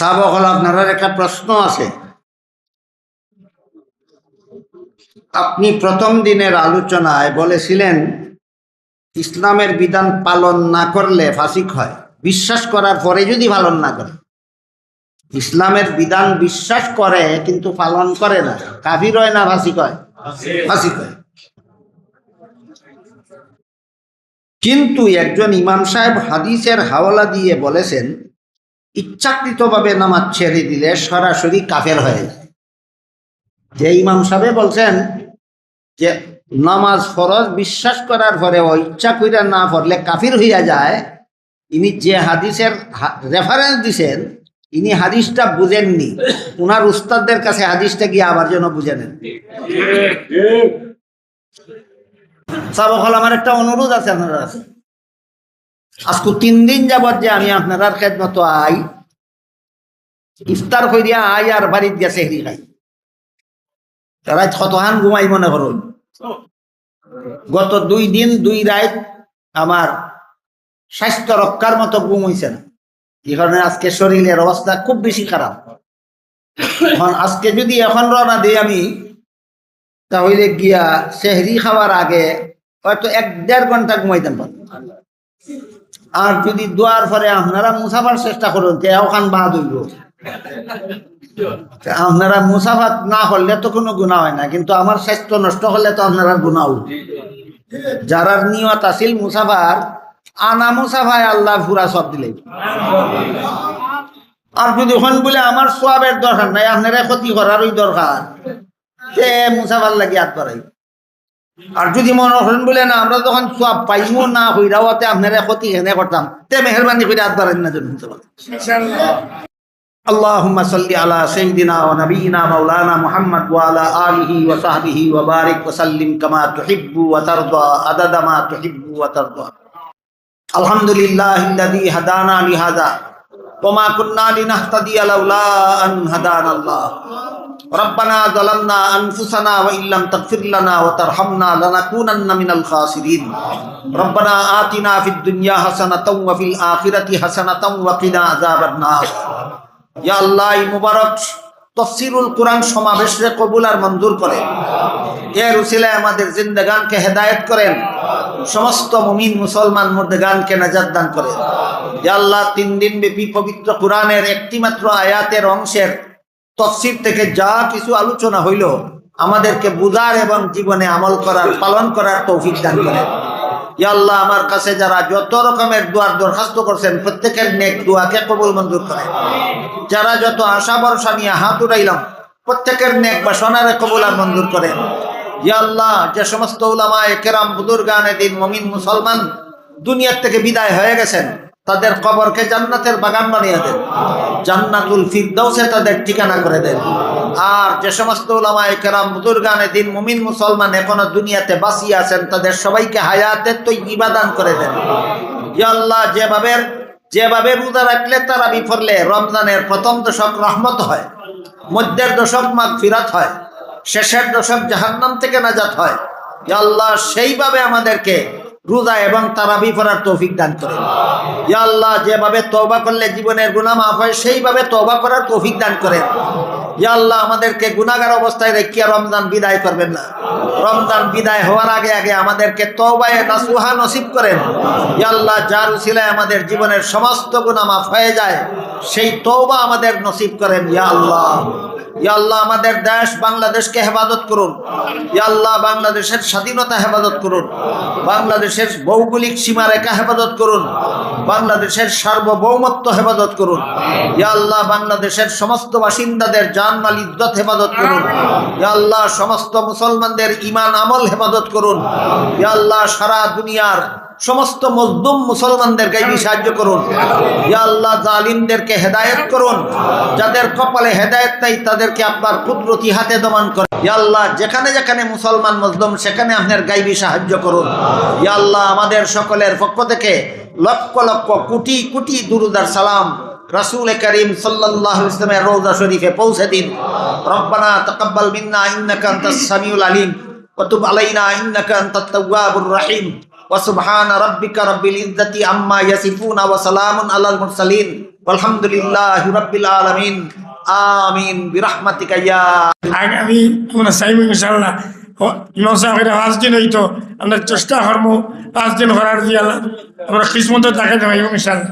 সাবকল আপনার একটা প্রশ্ন আছে। আপনি প্রথম দিনের আলোচনায় বলেছিলেন ইসলামের বিধান পালন না করলে ফাসিক হয়, বিশ্বাস করার পরে যদি পালন না করে। ইসলামের বিধান বিশ্বাস করে কিন্তু পালন করে না, কাফির হয় না ফাসিক হয়? ফাসিক হয়। কিন্তু একজন ইমাম সাহেব হাদিসের হাওয়ালা দিয়ে বলেছেন ইচ্ছাকৃতভাবে নামাজ ছেড়ে দিলে সরাসরি কাফের হয়ে যায়। যে ইমাম সাহেব বলছেন যে নামাজ ফরজ বিশ্বাস করার পরেও ইচ্ছা কইরা না পড়লে কাফির হইয়া যায়, ইনি যে হাদিসের রেফারেন্স দিছেন ইনি হাদিসটা বুঝেননি, ওনার উস্তাদদের কাছে হাদিসটা গিয়ে আবার যেন বুঝে নেন। সাবকল আমার একটা অনুরোধ আছে আপনার কাছে। আজকে 3 দিন যাবত যে আমি আপনার খেদমত আই, ইফতার করিয়া আই আর বাড়িতে গিয়া সেহরি খাই, তারা কতহান ঘুমাই মনে করুন। গত 2 দিন 2 রাত আমার স্বাস্থ্য রক্ষার মতো ঘুম হইছে না, এই কারণে আজকে শরীরের অবস্থা খুব বেশি খারাপ। এখন আজকে যদি এখন রওনা দিই আমি, তাহলে গিয়া সেহরি খাওয়ার আগে হয়তো 1-1.5 ঘন্টা ঘুমাইতাম পারব। আর যদি দোয়ার পরে আপনারা মুসাফার চেষ্টা করুন যে ওখান বাদ হইব, আপনারা মুসাফাত না করলে তো কোনো গুনাহ হয় না, কিন্তু আমার স্বাস্থ্য নষ্ট করলে তো আপনারা গুনাহ হইব। যারা নিয়ত আছিল মুসাফার, আনা মুসাফায় আল্লাহ পুরা সব দিলেন। আর যদি ওখান বলে আমার সোয়াবের দরকার নাই, আপনারা ক্ষতি করারই দরকার, সে মুসাফার লাগে হাত বাড়াই। আর যদি মনে করেন বলে না আমরা যখন সোয়াব পাইমো না হইরাওয়াতে আপনারা ক্ষতি হেনে করতাম, তে মেহরবানি করে হাত বাড়াই না জন্য। আল্লাহুম্মা সাল্লি আলা সাইয়্যিদিনা ওয়া নাবিয়িনা মাওলানা মুহাম্মদ ওয়া আলা আলিহি ওয়া সাহবিহি ওয়া বারিক ওয়া সাল্লিম কামা তুহিব্বু ওয়া তারদা আদাদা মা তুহিব্বু ওয়া তারদা। আলহামদুলিল্লাহিল্লাযী হাদানা লিহাযা ওয়া মা কুন্না লিনাহতাদিয়া লাউলা আন হাদানাল্লাহ। রব্বানা যালামনা আনফুসানা ওয়া ইল্লাম তাগফির লানা ওয়া তারহামনা লানাকুনান্না মিনাল খাসিরিন। রব্বানা আতিনা ফিদ দুনিয়া হাসানাতাও ওয়া ফিল আখিরাতি হাসানাতাও ওয়া কিনা আযাবান নার। ইয়া আল্লাহ, এই মুবারক তাফসীরুল কুরআন সমাবেশে কবুল আর মঞ্জুর করেন। এর উসিলায় আমাদের জিন্দেগানকে হেদায়েত করেন, সমস্ত মুমিন মুসলমান মুর্দেগানকে নাজাত দান করেন। ইয়া আল্লাহ, 3 দিন ব্যাপী পবিত্র কুরআনের একটি মাত্র আয়াতের অংশের তাফসীর থেকে যা কিছু আলোচনা হইল আমাদেরকে বুঝার এবং জীবনে আমল করার, পালন করার তৌফিক দান করেন। ইয়া আল্লাহ, আমার কাছে যারা যত রকমের দোয়ার দরখাস্ত করছেন প্রত্যেকের নেক দোয়াকে কবুল মঞ্জুর করেন। যারা যত আশা ভরসা নিয়ে হাত উঠাইলাম প্রত্যেকের নেক বাসনারে কবুল আর মঞ্জুর করেন। ইয়া আল্লাহ, যে সমস্ত উলামায়ে কেরাম বুজুর্গানে দিন মুমিন মুসলমান দুনিয়ার থেকে বিদায় হয়ে গেছেন তাদের কবরকে জান্নাতের বাগান বানিয়ে দেন, জান্নাতুল ফিরদাউসে তাদের ঠিকানা করে দেন। আর যে সমস্ত উলামায়ে কেরাম বুজুর্গানে দিন মুমিন মুসলমান এখনো দুনিয়াতে বাঁচিয়ে আছেন তাদের সবাইকে হায়াতের তৈয়্যিবা দান করে দেন। ইয়া আল্লাহ, যেভাবে রোজা রাখলে তারাবি পড়লে রমজানের প্রথম দশক রহমত হয়, মধ্যের দশক মাগফিরাত হয়, শেষের দশক জাহান্নাম থেকে নাজাত হয়, ইয়া আল্লাহ সেইভাবে আমাদেরকে রোজা এবং তারাবি পড়ার তৌফিক দান করেন। ইয়া আল্লাহ, যেভাবে তওবা করলে জীবনের গুনাহ মাফ হয় সেইভাবে তওবা করার তৌফিক দান করেন। ইয়া আল্লাহ, আমাদেরকে গুনাহগার অবস্থায় রেখে রমজান বিদায় করবেন না। রমজান বিদায় হওয়ার আগে আগে আমাদেরকে তওবায়ে নাসুহা নসিব করেন। ইয়া আল্লাহ, যার উসিলায় আমাদের জীবনের সমস্ত গুনাহ মাফ হয়ে যায় সেই তওবা আমাদের নসিব করেন। ইয়া আল্লাহ, ইয়া আল্লাহ, আমাদের দেশ বাংলাদেশকে হেফাজত করুন। ইয়া আল্লাহ, বাংলাদেশের স্বাধীনতা হেফাজত করুন, বাংলাদেশের ভৌগোলিক সীমারেখা হেফাজত করুন, বাংলাদেশের সার্বভৌমত্ব হেফাজত করুন। ইয়া আল্লাহ, বাংলাদেশের সমস্ত বাসিন্দাদের জানমাল ইজ্জত হেফাজত করুন। ইয়া আল্লাহ, সমস্ত মুসলমানদের ঈমান আমল হেফাজত করুন। ইয়া আল্লাহ, সারা দুনিয়ার সমস্ত মজলুম মুসলমানদেরকে সাহায্য করুন। ইয়া আল্লাহ, জালিমদেরকে হেদায়েত করুন, যাদের কপালে হেদায়েত নাই তাদেরকে আপনার কুদরতি হাতে দমন করুন। ইয়া আল্লাহ, যেখানে যেখানে মুসলমান মজলুম সেখানে আপনার গায়বী সাহায্য করুন। ইয়া আল্লাহ, আমাদের সকলের পক্ষ থেকে লক্ষ লক্ষ কোটি কোটি দুরূদ আর সালাম রাসূল করিম সাল্লাল্লাহু আলাইহি ওয়াসাল্লামের রওজা শরীফে পৌঁছে দিন। রব্বানা তাকাব্বাল মিন্না ইন্নাকা আনতাস সামিউল আলিম ওয়া তুব আলাইনা ইন্নাকা আনতাত তাওয়াবুর রহিম। ওয়া সুবহানা রাব্বিকা রাব্বিল ইজ্জাতি আম্মা ইয়াসিফুন ওয়া সালামুন আলাল মুরসালিন ওয়ালহামদুলিল্লাহি রাব্বিল আলামিন আমিন বিরহমাতিকা ইয়া। আগামী আমরা চাইব ইনশাআল্লাহ ইমাম সাহেবের 5 দিন হইতো আমরা চেষ্টা করবো 5 দিন করার দিয়ে আল্লাহ আমরা কিসমত দেখা যাবে ইনশাআল্লাহ।